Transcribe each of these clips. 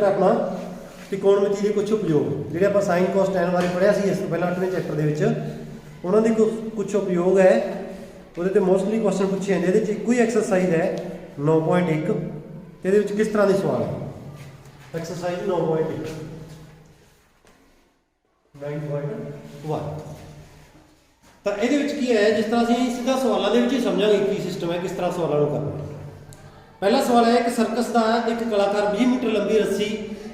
Chapter अपना त्रिकोणमिति के कुछ उपयोग जिहड़े आपां साइन कॉस टैन बारे पढ़िया सी। इस तो पहले 8वें चैप्टर दे विच उन्हां दे कुछ उपयोग है, उहदे ते मोस्टली क्वेश्चन पूछे जांदे। इहदे च इक्को ही एक्सरसाइज है 9.1 ते इहदे विच किस तरह के सवाल है। एक्सरसाइज 9.1 9.1 तो ये की है, जिस तरह से सीधा सवालों के समझा की सिस्टम है, किस तरह सवालों को करना। पहला सवाल है कि सर्कस का एक कलाकार 20 मीटर लंबी रस्सी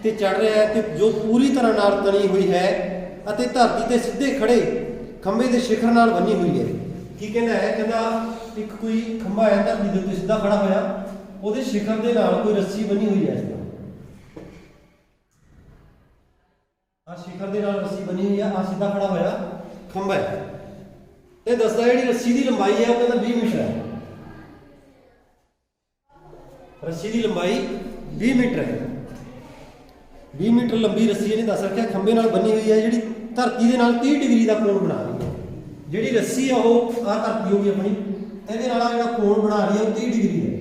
ते चढ़ रहा है तो जो पूरी तरह नाल तनी हुई है अते धरती ते सीधे खड़े खंबे के शिखर नाल बनी हुई है। की कहना है, कहना एक कोई खंबा है धरती के उत्ते सीधा खड़ा होया, उहदे शिखर के नाल कोई रस्सी बनी हुई है। आ शिखर के नाल रस्सी बनी हुई है, आ सीधा खड़ा होया खंबा है। ये दसदा जिहड़ी रस्सी की लंबाई है वो कहता 20 मीटर है। रस्सी की लंबाई 20 मीटर है। 20 मीटर लंबी रस्सी इहने दस रखिया खंबे नाल बनी हुई है, जिहड़ी धरती दे नाल 30 डिग्री का कोण बना रही है। जिहड़ी रस्सी है वो आ धरती होगी अपनी, इहदे नाल जिहड़ा कोण बना रही है वो 30 डिग्री है।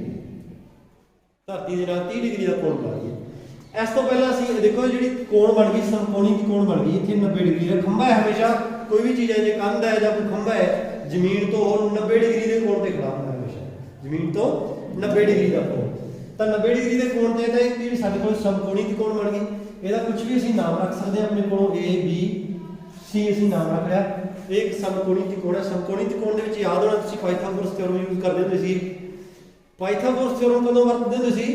धरती दे नाल 30 डिग्री का कोण बना रही है। इस तो पहला असीं देखो जिहड़ी कोण बन गई समकोणी की कोण बन गई, इत्थे 90 डिग्री है। खंबा है हमेशा कोई भी चीज़ है, जो कंध है या कोई खंबा है जमीन तो 90 डिग्री के कोण पर खड़ा होता है हमेशा, जमीन तो 90 डिग्री का कोण। तो 90 डिग्री के कोण से जी साढ़े को समकोणी त्रिकोण बन गई। यदा कुछ भी असीं नाम रख सकते हैं अपने को, ए बी सी असीं नाम रख लिया। एक समकोणी त्रिकोण है। समकोणी त्रिकोण के याद होना तुसीं पाइथागोरस थ्योरम यूज करते होंदे सी। पाइथागोरस थ्योरम कदों वरतदे होंदे सी,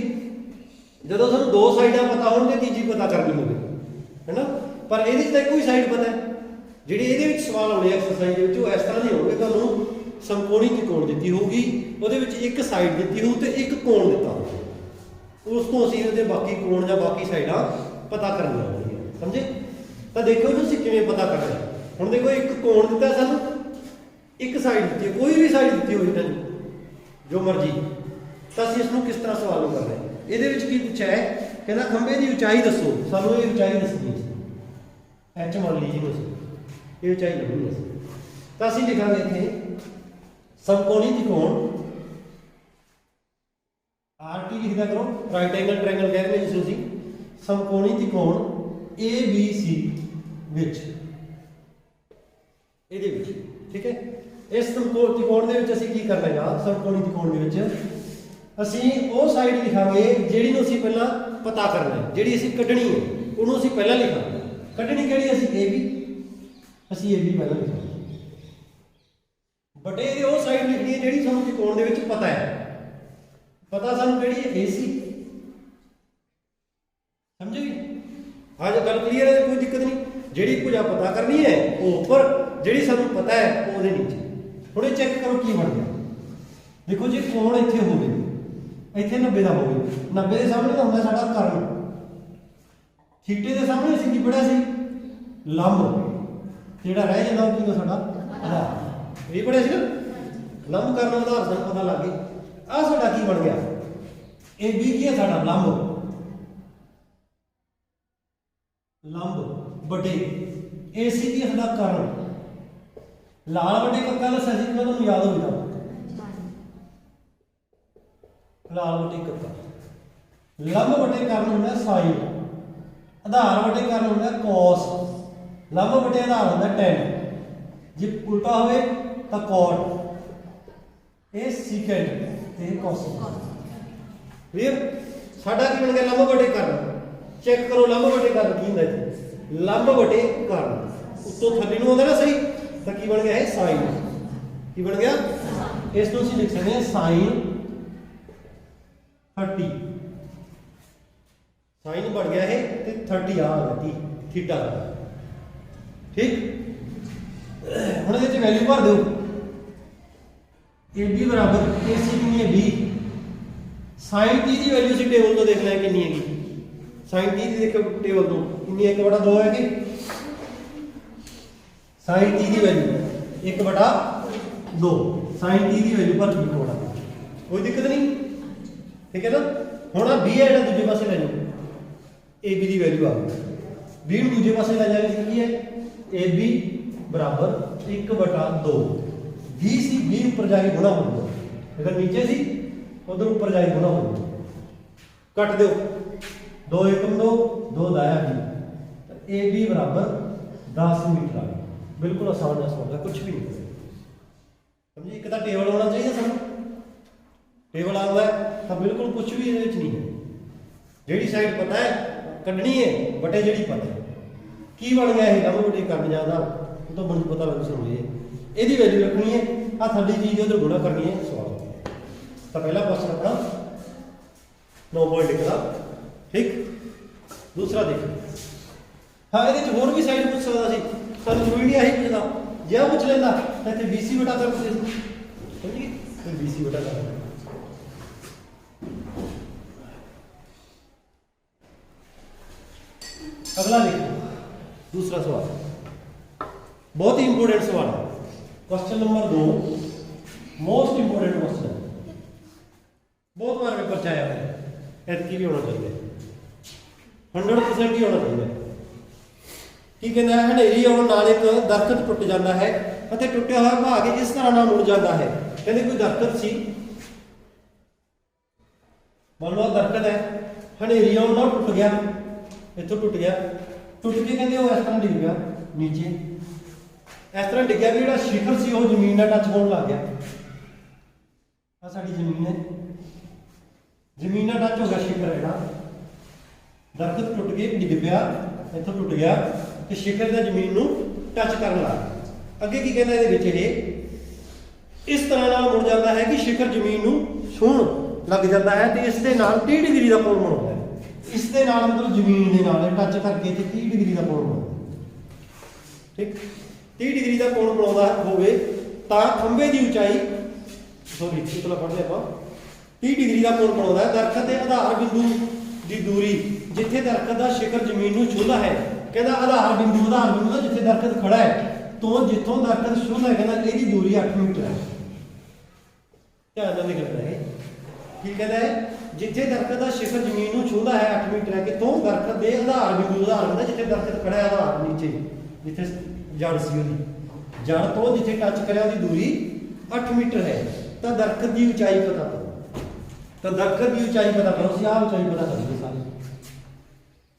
जदों सानूं दो साइडां पता होण ते तीजी पता करनी होवे, है ना। पर इहदे च तां इक्को ही साइड पता है। जिहड़े इहदे विच सवाल आउणे एक्सरसाइज दे विच वो इस तरह दे होणगे, तुहानूं समकोणी त्रिकोण दित्ती होगी, ਉਹਦੇ ਵਿੱਚ एक साइड ਦਿੱਤੀ ਹੋਊ ਤੇ एक कोण ਦਿੱਤਾ ਹੋਊ, उस तो ਅਸੀਂ ਉਹਦੇ ਬਾਕੀ ਕੋਣ ਜਾਂ ਬਾਕੀ ਸਾਈਡਾਂ ਪਤਾ ਕਰਨੀਆਂ ਹੋਣਗੀਆਂ। ਸਮਝੇ। ਤਾਂ ਦੇਖੋ ਤੁਸੀਂ ਕਿਵੇਂ ਪਤਾ ਕਰਨਾ। ਹੁਣ ਦੇਖੋ ਇੱਕ ਕੋਣ ਦਿੱਤਾ ਸਾਨੂੰ, ਇੱਕ ਸਾਈਡ ਦਿੱਤੀ ਹੈ, ਕੋਈ ਵੀ ਸਾਈਡ ਦਿੱਤੀ ਹੋਈ ਤਾਂ ਜੋ ਮਰਜ਼ੀ, ਤਾਂ ਅਸੀਂ ਇਸ ਨੂੰ ਕਿਸ ਤਰ੍ਹਾਂ ਸਵਾਲ ਕਰਨਾ ਹੈ। ਇਹਦੇ ਵਿੱਚ ਕੀ ਪੁੱਛਿਆ ਹੈ, ਕਹਿੰਦਾ ਖੰਭੇ ਦੀ ਉਚਾਈ ਦੱਸੋ। ਸਾਨੂੰ ਇਹ ਉਚਾਈ ਦੱਸਣੀ ਹੈ, ਐਚ ਮੰਨ ਲਈ ਜੀ ਤੁਸੀਂ, ਇਹ ਉਚਾਈ ਲੱਭਣੀ ਹੈ। ਤਾਂ ਅਸੀਂ ਲਿਖਾਂਗੇ ਇੱਥੇ ਸਮਕੋਣੀ त्रिकोण आर टी लिखदा करो, राइट एंगल ट्रायंगल कहते हैं जिसको समकोणी त्रिकोण ए बी सी विच ਇਹਦੇ ਵਿੱਚ। ठीक है। इस समकोण त्रिकोण ਦੇ ਵਿੱਚ ਅਸੀਂ ਕੀ ਕਰਨਾ ਹੈ, समकोणी त्रिकोण ਦੇ ਵਿੱਚ ਅਸੀਂ ਉਹ ਸਾਈਡ ਲਿਖਾਂਗੇ ਜਿਹੜੀ ਨੂੰ ਅਸੀਂ ਪਹਿਲਾਂ ਪਤਾ ਕਰਨਾ ਹੈ, ਜਿਹੜੀ ਅਸੀਂ ਕੱਢਣੀ ਹੈ ਉਹਨੂੰ ਅਸੀਂ ਪਹਿਲਾਂ ਲਿਖਾਂਗੇ। ਕੱਢਣੀ ਕਿਹੜੀ, ਅਸੀਂ ए बी, ਅਸੀਂ ए बी ਪਹਿਲਾਂ ਲਿਖਾਂਗੇ। बटे ये वो साइड लिखनी है जिहड़ी सानूं त्रिकोण दे विच पता है। पता सानूं किहड़ी है, AC। समझे जी। हाँ जी, गल क्लीयर है, कोई दिक्कत नहीं। जिहड़ी भुजा पता करनी है वो ऊपर, जिहड़ी सानूं पता है वो उहदे नीचे। हुण ये चेक करो की बन गया। देखो जी कोण इत्थे होवे, इत्थे 90 दा होवे, 90 दे सामने तां हुंदा साडा कर्म। थीटे दे सामने असीं की पढ़िया सी, लंब। जिहड़ा रह जांदा वो की हुंदा साडा आधार। ये पढ़िया सी ना, लंब करना आधार सानूं पता लग गई। आ साडा की बन गया, ए बी की है साडा लंब, लंब बटे ए सी की साडा कर्ण। लाल बटे कक्का दस्सिया सी, मैं तुहानूं याद होगा, लाल बटे कक्का। लंब बटे कर्ण होंदा साइन, आधार बटे कर्ण होंदा कॉस, लंब बटे आधार होंदा टैन। जे उल्टा होवे तो कॉट, ये सीकेंड, ये कोसेकेंड। क्लियर। साडा की बन गया लंब बटे कर्ण। चेक करो लंब बटे कर्ण की होंदा इत्थे, लंब बटे कर्ण। उत्तों थल्ले नूं आंदा ना सही, तो की बन गया है साइन। की बन गया, इस नूं असीं लिख सकते हैं साइन 30। साइन बन गया है ते 30 आ गया थीटा। ठीक। ਹੁਣ ਇਹਦੇ ਚ ਵੈਲਿਊ ਭਰ ਦਿਓ। ए बी बराबर ए सी कितनी है 20। साइन 30 की वैल्यू से टेबल तो देख लें कितनी है। साइन 30 की देखो टेबल तो कितनी 1/2 है कि साइन 30 की वैल्यू 1/2। साइन 30 की वैल्यू भर दी थोड़ा, कोई दिक्कत नहीं। ठीक है ना। हुण बी है जो दूजे पासे ले जाओ, ए बी की वैल्यू आ गई। बी दूजे पासे ले जाएंगे की है ए बी बराबर 1/2। बी सी बी ऊपर जाके गुणा हो गया, अगर नीचे सी उधर ऊपर जाके गुणा हो गया। कट दो 2 एकम 2, 2 दाया 20, तो ए बी बराबर 10 मीटर आ गया। बिल्कुल आसान है सवाल है, कुछ भी नहीं समझिए। एक तो टेबल होना चाहिए, सब टेबल आ हुआ है तो बिल्कुल कुछ भी ये नहीं है। जी साइड पता है कढ़नी है बटे जी पता है की बन गया है लंब बटे कट जाता तो बन पता लग सुनिए यदि वैल्यू रखनी है आ साड़ी चीज उधर गुणा करनी है सवाल। तो पहला क्वेश्चन अपना 9 पॉइंट लिखा ठीक। दूसरा देखो हाँ ये होर भी साइड पूछ सकता सी सर जरूरी नहीं यही पूछता जे पूछ लेंदा तो इतने BC बटा कर समझिए BC बटा कर। अगला देखो दूसरा सवाल बहुत ही इंपॉर्टेंट सवाल है। Question number 2 most important question बहुत बार पेपर च आया है ऐतकी भी होना चाहिए 100% ही होना चाहिए। की कहना है हनेरी आने नाल एक दरखत टुट जाता है ਅਤੇ ਟੁੱਟਿਆ ਹੋਇਆ ਭਾਗ ਇਸ ਤਰ੍ਹਾਂ ਨਾਲ ਮੁੜ ਜਾਂਦਾ ਹੈ। ਕਹਿੰਦੇ ਕੋਈ ਦਰਖਤ ਸੀ ਮੰਨ ਲਓ ਦਰਖਤ ਹੈ ਹਨੇਰੀ ਆਉਣ ਨਾਲ ਟੁੱਟ ਗਿਆ ਇੱਥੋਂ ਟੁੱਟ ਗਿਆ ਟੁੱਟ ਕੇ ਕਹਿੰਦੇ ਉਹ ਇਸ ਤਰ੍ਹਾਂ ਡਿੱਗ ਗਿਆ ਨੀਚੇ ਇਸ ਤਰ੍ਹਾਂ ਡਿੱਗਿਆ ਵੀ ਜਿਹੜਾ ਸ਼ਿਖਰ ਸੀ ਉਹ ਜ਼ਮੀਨ ਨਾਲ ਟੱਚ ਹੋਣ ਲੱਗ ਗਿਆ। ਆ ਸਾਡੀ ਜ਼ਮੀਨ ਹੈ ਜ਼ਮੀਨ ਨਾਲ ਟੱਚ ਹੋ ਗਿਆ ਸ਼ਿਖਰ ਜਿਹੜਾ ਦਰਖਤ ਟੁੱਟ ਕੇ ਡਿੱਗ ਪਿਆ ਇੱਥੋਂ ਟੁੱਟ ਗਿਆ ਤੇ ਸ਼ਿਖਰ ਦਾ ਜ਼ਮੀਨ ਨੂੰ ਟੱਚ ਕਰਨ ਲੱਗ ਗਿਆ। ਅੱਗੇ ਕੀ ਕਹਿੰਦਾ ਇਹਦੇ ਵਿੱਚ ਇਹ ਇਸ ਤਰ੍ਹਾਂ ਨਾਲ ਮੁੜ ਜਾਂਦਾ ਹੈ ਕਿ ਸ਼ਿਖਰ ਜ਼ਮੀਨ ਨੂੰ ਛੂਹਣ ਲੱਗ ਜਾਂਦਾ ਹੈ ਤੇ ਇਸ ਦੇ ਨਾਲ 30 ਡਿਗਰੀ ਦਾ ਕੋਣ ਬਣਾਉਂਦਾ ਹੈ। ਇਸ ਦੇ ਨਾਲ ਮਤਲਬ ਜ਼ਮੀਨ ਦੇ ਨਾਲ ਟੱਚ ਕਰਕੇ ਤੇ 30 ਡਿਗਰੀ ਦਾ ਕੋਣ ਬਣਾਉਂਦਾ ਠੀਕ 30 ਡਿਗਰੀ ਦਾ ਕੋਣ ਬਣਾਉਂਦਾ ਹੋਵੇ ਤਾਂ ਖੰਭੇ ਦੀ ਉਚਾਈ ਸੋਰੀ ਇਤਲਾ ਪੜ੍ਹਦੇ ਆਪਾਂ 30 ਡਿਗਰੀ ਦਾ ਕੋਣ ਬਣਾਉਂਦਾ ਹੈ। ਦਰਖਤ ਦੇ ਆਧਾਰ ਬਿੰਦੂ ਦੀ ਦੂਰੀ ਜਿੱਥੇ ਦਰਖਤ ਦਾ ਸ਼ਿਖਰ ਜ਼ਮੀਨ ਨੂੰ ਛੂਹਦਾ ਹੈ ਕਹਿੰਦਾ ਆਧਾਰ ਬਿੰਦੂ ਦਾ ਜਿੱਥੇ ਦਰਖਤ ਖੜਾ ਹੈ ਤੋਂ ਜਿੱਥੋਂ ਦਰਖਤ ਛੂਹਦਾ ਹੈ ਕਹਿੰਦਾ ਇਹਦੀ ਦੂਰੀ 8 ਮੀਟਰ ਹੈ। ਧਿਆਨ ਨਾਲ ਲਿਖਣਾ ਹੈ ਕੀ ਕਹਿੰਦਾ ਹੈ ਜਿੱਥੇ ਦਰਖਤ ਦਾ ਸ਼ਿਖਰ ਜ਼ਮੀਨ ਨੂੰ ਛੂਹਦਾ ਹੈ 8 ਮੀਟਰ ਹੈ ਕਿਤੋਂ ਦਰਖਤ ਦੇ ਆਧਾਰ ਬਿੰਦੂ ਹੁੰਦਾ ਜਿੱਥੇ ਦਰਖਤ ਖੜਾ ਹੈ ਆਧਾਰ ਨੀਚੇ ਜਿੱਥੇ ਜੜ ਸੀ ਉਹਦੀ ਜੜ ਤੋਂ ਜਿੱਥੇ ਟੱਚ ਕਰਿਆ ਉਹਦੀ ਦੂਰੀ 8 ਮੀਟਰ ਹੈ। ਤਾਂ ਦਰਖਤ ਦੀ ਉਚਾਈ ਪਤਾ ਕਰੋ ਤਾਂ ਦਰਖਤ ਦੀ ਉਚਾਈ ਪਤਾ ਕਰੋ ਅਸੀਂ ਆਹ ਉਚਾਈ ਪਤਾ ਕਰਾਂਗੇ ਸਾਰੇ।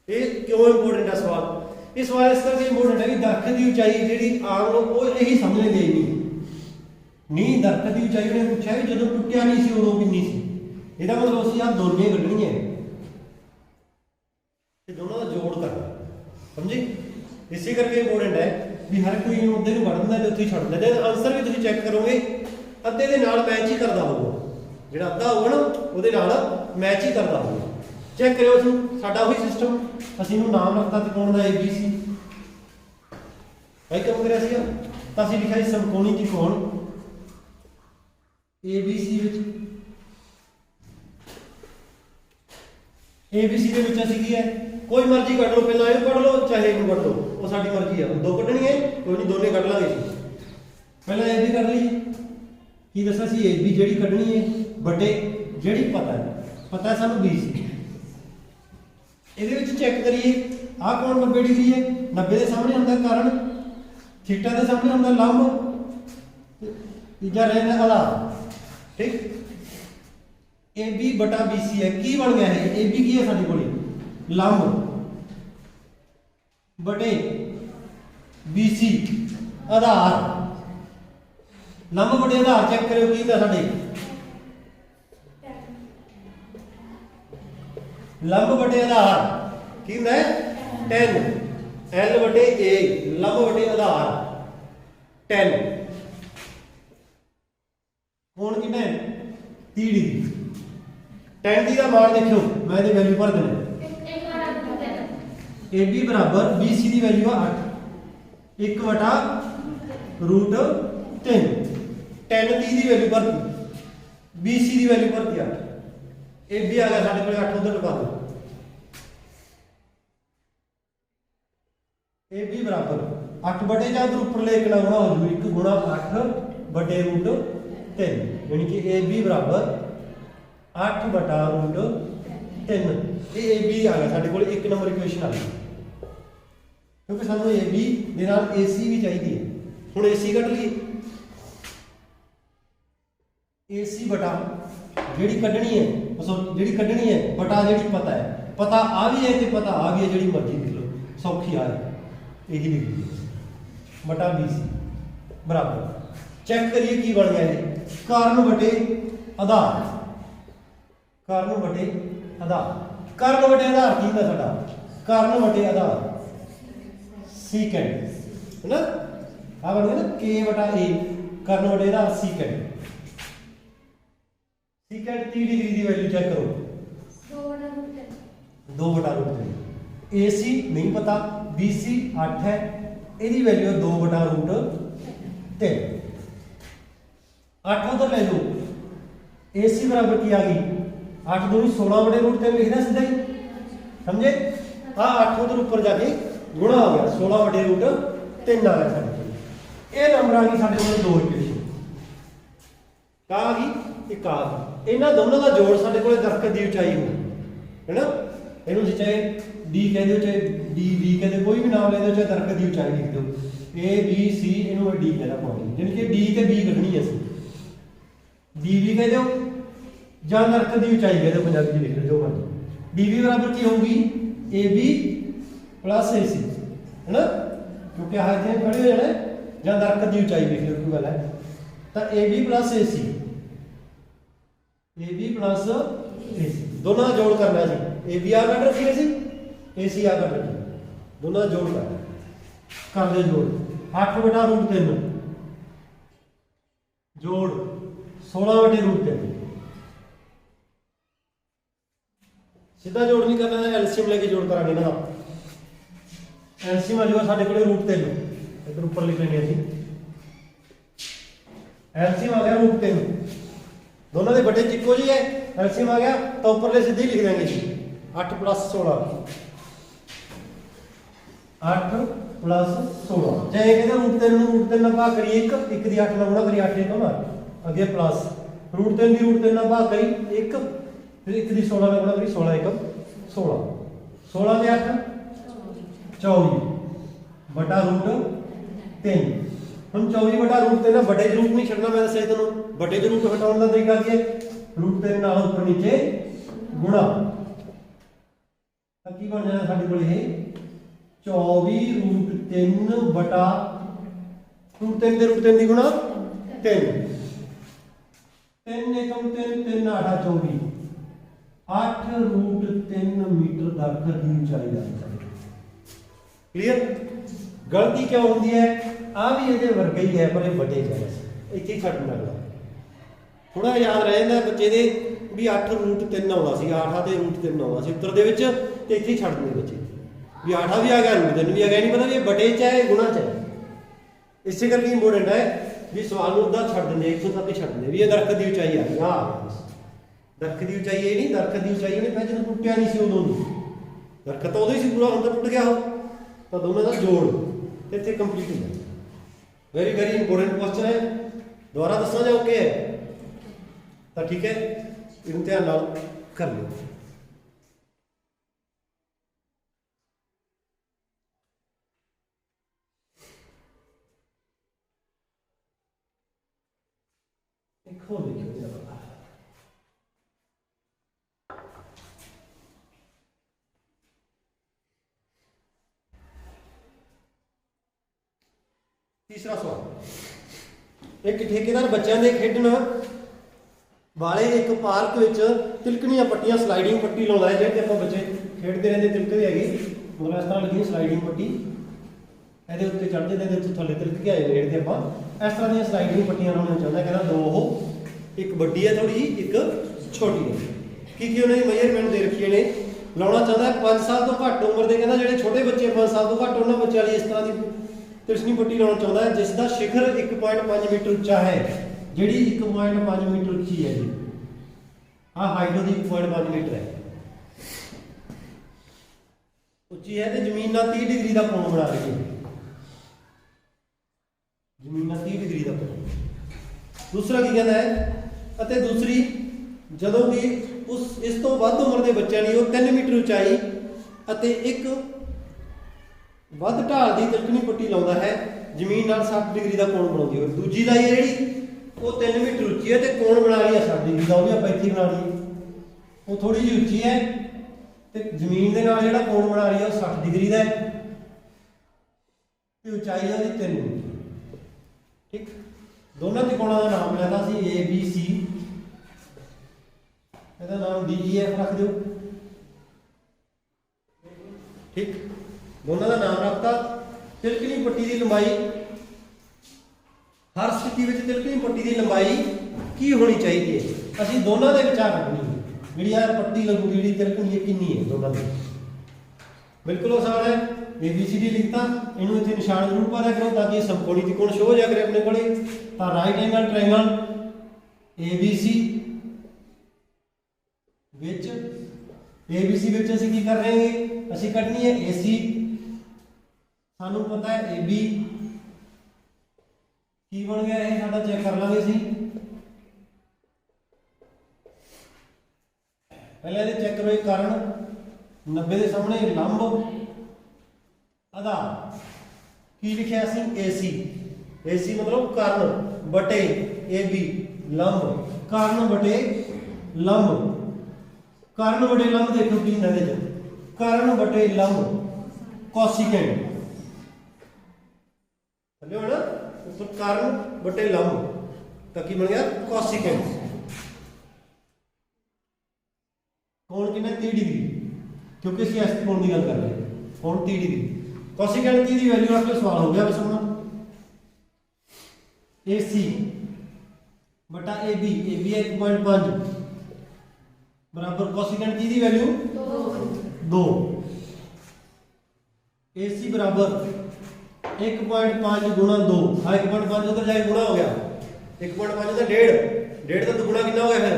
ਇਹ ਕਿਉਂ ਇੰਪੋਰਟੈਂਟ ਹੈ ਸਵਾਲ ਇਹ ਸਵਾਲ ਇਸ ਕਰਕੇ ਇੰਪੋਰਟੈਂਟ ਹੈ ਕਿ ਦਰਖਤ ਦੀ ਉਚਾਈ ਜਿਹੜੀ ਆਮ ਲੋਕ ਉਹ ਇਹੀ ਸਮਝਦੇ ਨਹੀਂ ਦਰਖਤ ਦੀ ਉਚਾਈ ਉਹਨੇ ਪੁੱਛਿਆ ਵੀ ਜਦੋਂ ਟੁੱਟਿਆ ਨਹੀਂ ਸੀ ਉਦੋਂ ਕਿੰਨੀ ਸੀ ਇਹਦਾ ਮਤਲਬ ਅਸੀਂ ਆਹ ਦੋਨੇ ਕੱਢਣੀਆਂ ਤੇ ਦੋਨਾਂ ਦਾ ਜੋੜ ਕਰਨਾ ਸਮਝੀ। ਇਸੇ ਕਰਕੇ ਇੰਪੋਰਟੈਂਟ ਹੈ ਵੀ ਹਰ ਕੋਈ ਇਹਨੂੰ ਅੱਧੇ ਨੂੰ ਕੱਢ ਦਿੰਦਾ ਤੇ ਉੱਥੇ ਹੀ ਛੱਡ ਦਿੰਦਾ। ਆਨਸਰ ਵੀ ਤੁਸੀਂ ਚੈੱਕ ਕਰੋਗੇ ਅੱਧੇ ਦੇ ਨਾਲ ਮੈਚ ਹੀ ਕਰਦਾ ਹੋਊਗਾ ਜਿਹੜਾ ਅੱਧਾ ਹੋਊਗਾ ਨਾ ਉਹਦੇ ਨਾਲ ਮੈਚ ਹੀ ਕਰਦਾ ਹੋਊਗਾ। ਚੈੱਕ ਕਰਿਓ ਤੁਸੀਂ ਸਾਡਾ ਉਹੀ ਸਿਸਟਮ ਅਸੀਂ ਇਹਨੂੰ ਨਾਮ ਰੱਖਤਾ ਤ੍ਰਿਕੋਣ ਦਾ ABC ਭਾਈ ਕੰਮ ਕਰਿਆ ਸੀਗਾ ਤਾਂ ਅਸੀਂ ਲਿਖਿਆ ਸੀ ਸਮਕੋਣੀ ਤ੍ਰਿਕੋਣ ABC ਵਿੱਚ ABC ਦੇ ਵਿੱਚ ਅਸੀਂ ਕੀ ਹੈ ਕੋਈ ਮਰਜ਼ੀ ਕੱਢ ਲਓ ਪਹਿਲਾਂ ਇਹ ਕੱਢ ਲਓ ਚਾਹੇ ਇਹਨੂੰ ਕੱਢ ਲਓ ਉਹ ਸਾਡੀ ਮਰਜ਼ੀ ਹੈ ਦੋ ਕੱਢਣੀ ਹੈ ਕੋਈ ਨਹੀਂ ਦੋਨੇ ਕੱਢ ਲਾਂਗੇ ਪਹਿਲਾਂ AB ਕਰ ਲਈ ਕੀ ਦੱਸਿਆ ਸੀ AB ਜਿਹੜੀ ਕੱਢਣੀ ਹੈ ਬਟੇ ਜਿਹੜੀ ਪਤਾ ਹੈ ਸਾਨੂੰ BC ਇਹਦੇ ਵਿੱਚ ਚੈੱਕ ਕਰੀਏ ਆਹ ਕੋਣ 90 ਡਿਗਰੀ ਹੈ 90 ਦੇ ਸਾਹਮਣੇ ਹੁੰਦਾ ਕਾਰਨ ਥੀਟਾ ਦੇ ਸਾਹਮਣੇ ਹੁੰਦਾ ਲੰਬ ਤੀਜਾ ਰਹਿੰਦਾ ਆਧਾਰ ਠੀਕ AB ਬਟਾ BC ਹੈ ਕੀ ਬਣ ਗਿਆ ਹੈ AB ਕੀ ਹੈ ਸਾਡੀ ਕੋਲ ਲੰਬ ਬਟੇ BC ਆਧਾਰ ਲੰਬ ਬਟੇ ਆਧਾਰ ਚੈੱਕ ਕਰਿਓ ਕੀ ਹੁੰਦਾ ਸਾਡੇ लंब बटे आधार की होंगे 10 L बटे A लंब बटे आधार 10 कोण कितना है 30 डिग्री 10 दी का मान देखो मैं ये वैल्यू भर देना AB बराबर BC की वैल्यू है 8 1 बटा रूट 3 10 30 की वैल्यू भर दी BC की वैल्यू भर दी 8 AB आ गया साढ़े को 8 उधर लगा दो AB बराबर 8 बटे या उधर ऊपर ले गुणा हो जू 1 गुणा 8 बटे रूट 3 यानी कि AB बराबर 8 बटा रूट 3 ये AB आ गया साढ़े को 1 नंबर इक्वेशन आ गई क्योंकि सानू AB दे नाल AC भी चाहिए हुण AC कट ली AC बटा ਜਿਹੜੀ ਕੱਢਣੀ ਹੈ ਬਟਾ ਜਿਹੜੀ पता आ भी है तो पता आ भी है, जी मर्जी लिख लो, सौखी आ है, यही लिख लीजिए बटा BC बराबर। चेक करिए की बन गया है, कारण बटे आधार, कारण बटे आधार, कारण बटे आधार की होंदा साडा, कारण बटे आधार सीकेंड है ना, आ बन गया ना K बटा A, कारण बटे आधार सीकेंड। सीकेंड 30 डिग्री की वैल्यू चेक करो, 2/√3। AC नहीं पता, BC 8 है, यदी वैल्यू 2/√3। 8 उधर ले लो, AC बराबर की आ गई 8 दूनी 16/√3 लिखना सीधा ही, समझे। हाँ 8 उधर ऊपर जाके गुणा हो गया, 16/√3 आ गया। ये नंबर आ गई साढ़े को दो इक्वेशन, क्या आ गई, एक आ गई। इन्होंने दोनों का जोड़ साढ़े को दरखत की उचाई हो है ना, इन्हों चाहे D कह दो चाहे DB कह दो, कोई भी नाम ले दो, चाहे दरखत की उचाई लिख दो, ABC इन्हों D कहना पड़ेगा, यानी कि D ते B कढ़नी है, DB कह दो या दरखत की उचाई कह दो, पंजाबी लिख लो जो मर्जी। DB बराबर की होगी AB प्लस AC है ना, क्योंकि हाथ में खड़े हो जाना है, या दरखत की उचाई लिख लो, कोई गल है तो AB plus AC, AB plus AC दोनों का जोड़ करना है, AB आ कर रखी है, AC आ कर रखी, दोनों का जोड़ करना, कर दे जोड़ 8/√3 जोड़ 16/√3, सीधा जोड़ नहीं करना है, एलसीएम लेके जोड़ करांगे ना। एलसीएम आ जाएगा साढ़े को √3, इधर ऊपर लिख लेंगे अभी, एलसीएम आ गया √3, दोनों के बटे इक्को जी है, एलसीएम आ गया तो ऊपर ले सीधे लिख देंगे जी 8 + 16, 8 + 16 चाहे कहते √3 ना भाग करिए, एक दी 8 ना गुणा करिए, 8 एक मार अगे प्लस √3 दी √3 ना भाग करी, एक फिर एक दी 16 ना गुणा करी, 16 एक 16, 16 के 8 24 बटा √3। हम 24/√3 बटे रूट नहीं छड़ना, मैं दस तेन बटे रूट हटाने का तरीका की है, √3 नाल ऊपर नीचे गुणा, की बन जाना साडे कोल ये 24√3 बटा √3 दे √3 दी गुणा 3, 3 एकम 3 3 8 24, 8√3 मीटर दरखत की ऊंचाई है। क्लियर, गलती क्या होती है, आ भी ये वर्ग ही है पर ये बटे जाए, इतने छड्डन लगता, थोड़ा याद रह जाता बच्चे दे भी 8√3 आना सी, 8 ते √3 आना सी उत्तर दे विच, ते इत्थे छड्ड देंगे बच्चे भी 8 भी आ गया √3 भी आ गया, नहीं पता भी ये बटे च है गुणा च है, इसे करके इंपोर्टेंट है भी सवाल में उदा छड्ड देंगे, इत्थों तक ही छड्ड देंगे भी ये दरखत की ऊंचाई आ गई, आ दरखत की ऊंचाई ये नहीं, दरखत की ऊंचाई ने जो टुटिया नहीं सी उदों, दरखत तो उदों ही सी पूरा, हुण तां टुट गया हो, तो दोनों का जोड़ इत्थे कंप्लीट हो जाए। वेरी वेरी इंपोर्टेंट क्वेश्चन है, दोबारा दसना जो ओके है तो ठीक है, इन ध्यान नाल कर लो। देखो तीसरा सवाल, एक ठेकेदार बच्चों के खेडन वाले एक पार्क में तिलकनिया पट्टियां स्लाइडिंग पट्टी लाउंदा है, जिहदे आपां बच्चे खेडते रहंदे तिलकदे हैगे, मतलब इस तरह लगी स्लाइडिंग पट्टी, ਇਹਦੇ ਉੱਤੇ ਚੜ੍ਹਦੇ ਨੇ, ਇੱਥੋਂ ਥੱਲੇ ਤਿਲਕ ਕੇ ਆਏ ਨੇ, ਆਪਾਂ ਇਸ ਤਰ੍ਹਾਂ ਦੀਆਂ ਸਲਾਈਡਿੰਗ ਪੱਟੀਆਂ ਲਾਉਣੀਆਂ ਚਾਹੁੰਦਾ, ਕਹਿੰਦਾ ਦੋ ਉਹ, ਇੱਕ ਵੱਡੀ ਹੈ ਥੋੜੀ ਜਿਹੀ, ਇੱਕ ਛੋਟੀ ਹੈ, ਕੀ ਉਹਨਾਂ ਦੀ ਮੇਜਰਮੈਂਟ ਦੇ ਰੱਖੀਏ ਨੇ, ਲਾਉਣਾ ਚਾਹੁੰਦਾ 5 ਸਾਲ ਤੋਂ ਘੱਟ ਉਮਰ ਦੇ, ਕਹਿੰਦਾ ਜਿਹੜੇ ਛੋਟੇ ਬੱਚੇ 5 ਸਾਲ ਤੋਂ ਘੱਟ ਉਹਨਾਂ ਬੱਚਿਆਂ ਲਈ ਇਸ ਤਰ੍ਹਾਂ ਦੀ ਤਿਲਕਣੀ ਪੱਟੀ ਲਾਉਣਾ ਚਾਹੁੰਦਾ ਹੈ, ਜਿਸ ਦਾ ਸਿਖਰ 1.5 ਮੀਟਰ ਉੱਚਾ ਹੈ, ਜਿਹੜੀ 1.5 ਮੀਟਰ ਉੱਚੀ ਹੈ ਜੀ, ਆਹ ਹਾਈਟ ਉਹਦੀ 1.5 ਮੀਟਰ ਹੈ ਉੱਚੀ ਹੈ, ਤੇ ਜ਼ਮੀਨ ਨਾਲ 30 ਡਿਗਰੀ ਦਾ ਕੋਣ ਬਣਾ ਰਹੀ ਹੈ, ਜ਼ਮੀਨ ਨਾਲ 30 ਡਿਗਰੀ ਦਾ ਕੋਣ। दूसरा की कहता है, ਅਤੇ दूसरी ਜਦੋਂ ਕਿ ਇਸ ਤੋਂ ਵੱਧ ਉਮਰ ਦੇ ਬੱਚਿਆਂ ਲਈ ਉਹ 3 ਮੀਟਰ ਉਚਾਈ ਅਤੇ ਇੱਕ ਵੱਧ ਢਾਲ ਦੀ ਤਿਲਕਣੀ ਪੱਟੀ ਲਾਉਂਦਾ ਹੈ, ਜ਼ਮੀਨ ਨਾਲ 60 ਡਿਗਰੀ ਦਾ ਕੋਣ ਬਣਾਉਂਦੀ ਹੈ। ਦੂਜੀ ਦਾ ਜਿਹੜੀ ਉਹ 3 ਮੀਟਰ ਉੱਚੀ ਹੈ ਤੇ ਕੋਣ ਬਣਾ ਰਹੀ ਹੈ 60 ਡਿਗਰੀ ਦਾ, ਉਹ ਵੀ ਆਪਾਂ ਇੱਥੇ ਬਣਾ ਲਈਏ, ਉਹ ਥੋੜੀ ਜਿਹੀ ਉੱਚੀ ਹੈ ਤੇ ਜ਼ਮੀਨ ਦੇ ਨਾਲ ਜਿਹੜਾ ਕੋਣ ਬਣਾ ਰਹੀ ਹੈ ਉਹ 60 ਡਿਗਰੀ ਦਾ ਹੈ ਤੇ ਉਚਾਈ ਹੈ ਉਹਦੀ 3 ਮੀਟਰ। ਠੀਕ, ਦੋਨਾਂ ਤਿਕੋਣਾਂ ਦਾ ਨਾਮ ਲੈਦਾ ਸੀ ਏ ਬੀ ਸੀ, ਇਹਦਾ ਨਾਮ ਡੀ ਈ ਐਫ ਰੱਖ ਦਿਓ। ਠੀਕ, ਦੋਨਾਂ ਦਾ ਨਾਮ ਰੱਖਤਾ। ਤਿਲਕਣੀ ਪੱਟੀ ਦੀ ਲੰਬਾਈ, ਹਰ ਸਥਿਤੀ ਵਿੱਚ ਤਿਲਕਣੀ ਪੱਟੀ ਦੀ ਲੰਬਾਈ ਕੀ ਹੋਣੀ ਚਾਹੀਦੀ ਹੈ? ਅਸੀਂ ਦੋਨਾਂ ਦੇ ਵਿਚਾਰ ਰੱਖਣੀ ਹੈ ਜਿਹੜੀ ਯਾਰ ਪੱਟੀ ਲੱਗੂਗੀ, ਜਿਹੜੀ ਤਿਲਕਣੀ ਹੈ ਕਿੰਨੀ ਹੈ ਦੋਨਾਂ ਦੀ। ਬਿਲਕੁਲ ਆਸਾਨ ਹੈ। ABCD ਲਿਖਤਾ, ਇਹਨੂੰ ਇੱਥੇ ਨਿਸ਼ਾਨ ਜ਼ਰੂਰ ਪਾ ਦਿਆ ਕਰੋ ਤਾਂ ਕਿ ਸਮਕੋਣੀ ਤਿਕੋਣ ਸ਼ੋ ਹੋ ਜਾ ਕਰੇ ਆਪਣੇ ਕੋਲੇ। ਤਾਂ ਰਾਈਟ ਐਂਗਲ ਟ੍ਰਾਇੰਗਲ ABC ਵਿੱਚ ਅਸੀਂ ਕੀ ਕਰ ਰਹੇ ਹਾਂ? ਅਸੀਂ ਕੱਢਣੀ ਹੈ AC। ਸਾਨੂੰ ਪਤਾ ਹੈ AB ਕੀ ਬਣ ਗਿਆ, ਇਹ ਸਾਡਾ ਚੈੱਕ ਕਰ ਲਾਂਗੇ ਅਸੀਂ। ਪਹਿਲਾਂ ਇਹਦੇ ਚੈੱਕ ਕਰੋ ਇਹ ਕਾਰਨ 90 ਦੇ ਸਾਹਮਣੇ ਲੰਬ ਆਧਾਰ ਕੀ ਲਿਖਿਆ ਸੀ? AC ਮਤਲਬ ਕਾਰਨ ਬਟੇ AB ਲੰਬ, ਕਾਰਨ ਬਟੇ ਲੰਬ। ਕਾਰਨ ਬਟੇ ਲੰਬ ਦੇਖੋ ਕੀ ਹੁੰਦਾ ਇਹਦੇ ਚ, ਕਾਰਨ ਬਟੇ ਲੰਬ ਕੋਸਿਕੈਂਟ ਸਮਝੋ ਨਾ, ਉੱਪਰ ਕਾਰਨ ਬਟੇ ਲੰਬ ਤਾਂ ਕੀ ਬਣ ਗਿਆ? ਕੋਸਿਕੈਂਟ। ਕੋਣ ਕਿੰਨਾ? 30 ਡਿਗਰੀ, ਕਿਉਂਕਿ ਅਸੀਂ ਇਸ ਕੋਣ ਦੀ ਗੱਲ ਕਰ ਰਹੇ ਹਾਂ। ਕੋਣ 30 ਡਿਗਰੀ। ਕੋਸਿਕੈਂਟ ਦੀ ਵੈਲਿਊ ਰੱਖ ਕੇ ਸਵਾਲ ਹੋ ਗਿਆ ਬਸ ਹੁਣ। AC ਬਟਾ AB ਹੈ 1.5 ਬਰਾबर ਕੋਸਿਕੈਂਟ ਦੀ ਵੈਲਿਊ 2। AC ਬਰਾबर 1.5 ਗੁਣਾ 2। ਹਾਂ 1.5 ਉਧਰ ਜਾ ਕੇ ਗੁਣਾ ਹੋ ਗਿਆ, 1.5 ਦਾ 1.5 ਦਾ ਦੁਗਣਾ ਕਿੰਨਾ ਹੋ ਗਿਆ ਫਿਰ?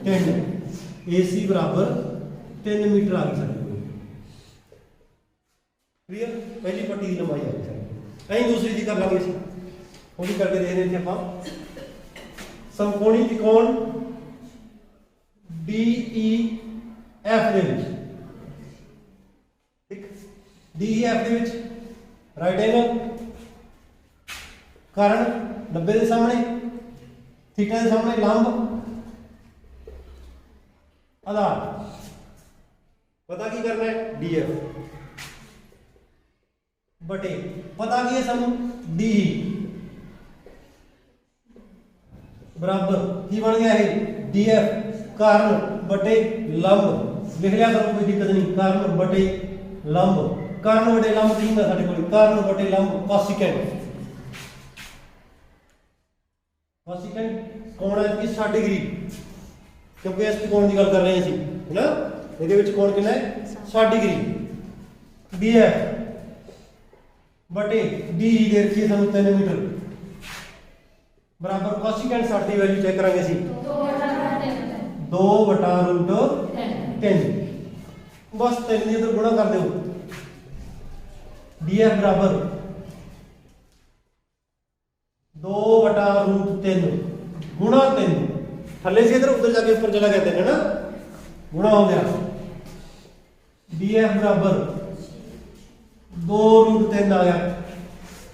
3। AC ਬਰਾबर 3 ਮੀਟਰ ਆ ਗਈ ਸਾਡੇ ਕੋਲ। ਕਲੀਅਰ? ਪਹਿਲੀ ਪੱਟੀ ਦੀ ਲੰਬਾਈ ਆ ਗਈ ਸਾਡੀ। ਅਸੀਂ ਦੂਸਰੀ ਦੀ ਕਰ ਲਾਂਗੇ ਅਸੀਂ, ਉਹ ਵੀ ਕਰਕੇ ਦੇਖਦੇ ਹਾਂ ਇੱਥੇ ਆਪਾਂ। ਸਮਕੋਣੀ ਤਿਕੋਣ DEF ਦੇ ਵਿੱਚ, ਠੀਕ, DEF ਦੇ ਵਿੱਚ ਰਾਈਟ ਐਂਗਲ, ਕਾਰਨ 90 ਦੇ ਸਾਹਮਣੇ, ਥੀਟਾ ਦੇ ਸਾਹਮਣੇ ਲੰਬ, ਆਧਾਰ। ਪਤਾ ਕੀ ਕਰਨਾ ਹੈ? DF बटे पता की है सानू डी बराबर की बन गया है DF कारण बटे लंब। लिख लिया करो कोई दिक्कत नहीं, कारण बटे लंब। कारण बटे लंब की होंदा साडे कोल? कारण बटे लंब कोसिकेंट। कोसिकेंट कोण है कि 60 डिग्री, क्योंकि इस कोण की गल कर रहे हैं ਅਸੀਂ है ना। ਇਹਦੇ ਵਿੱਚ ਕੋਣ ਕਿੰਨਾ ਹੈ? 60 डिग्री। DF बटे डी दे रखी है सानू 3 मीटर बराबर कोसिकेंट 60 की वैल्यू चेक करांगे ਅਸੀਂ 2/√3। बस 3 ਦੀ ਉਧਰ ਗੁਣਾ ਕਰ ਦਿਓ। DF बराबर 2/√3 गुणा 3। थल्ले से इधर उधर जाके ऊपर चला गया 3 है ना, गुणा हो गया। DF बराबर 2√3 आ गया।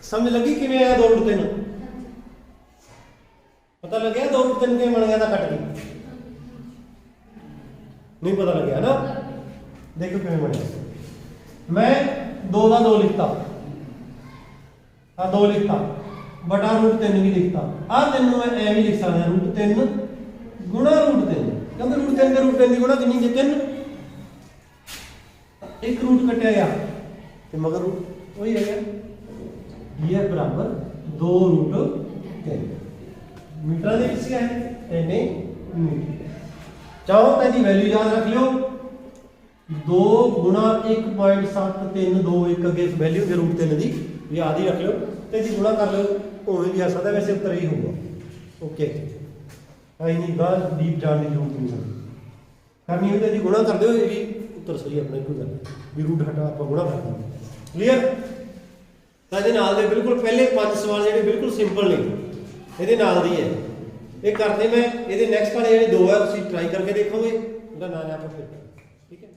समझ लगी किवें आया 2√3? पता लग गया 2√3 किवें बन गया था कट के? नहीं पता लग गया ना। देखो किवें बन गया। मैं 2 का 2 लिखता, आ 2 लिखता बटा √3 भी लिखता। आ 3 मैं ऐ भी लिख सकता √3 गुणा √3, क्योंकि √3 के √3 की गुणा कितनी है? 3। एक रूट कटिया गया तो मगर वही रह गया। DF बराबर 2√3 मीटर ਦੇ ਵਿੱਚ ਹੈ 3 मीटर। चाहो तो इसकी वैल्यू याद रख लो 2 गुणा 1.7321 अगे इस वैल्यू के √3 की याद ही रख लो तो इसकी गुणा कर लो, उवें भी आ सकता, वैसे उत्तर ही होगा। ओके, नहीं बाहर डीप जाने की जरूरत नहीं करनी हुई तो इसकी गुणा कर दो, ये भी उत्तर सही अपना कोई गल भी रूट हटा आप गुणा कर देंगे। क्लीयर? तो ये नाल दे बिल्कुल पहले 5 सवाल जो बिल्कुल सिंपल ने ये नाल दी है, ये करते मैं ये नैक्सट वाले जो 2 है ट्राई करके देखोगे, उनका नाम आप फिर ठीक है।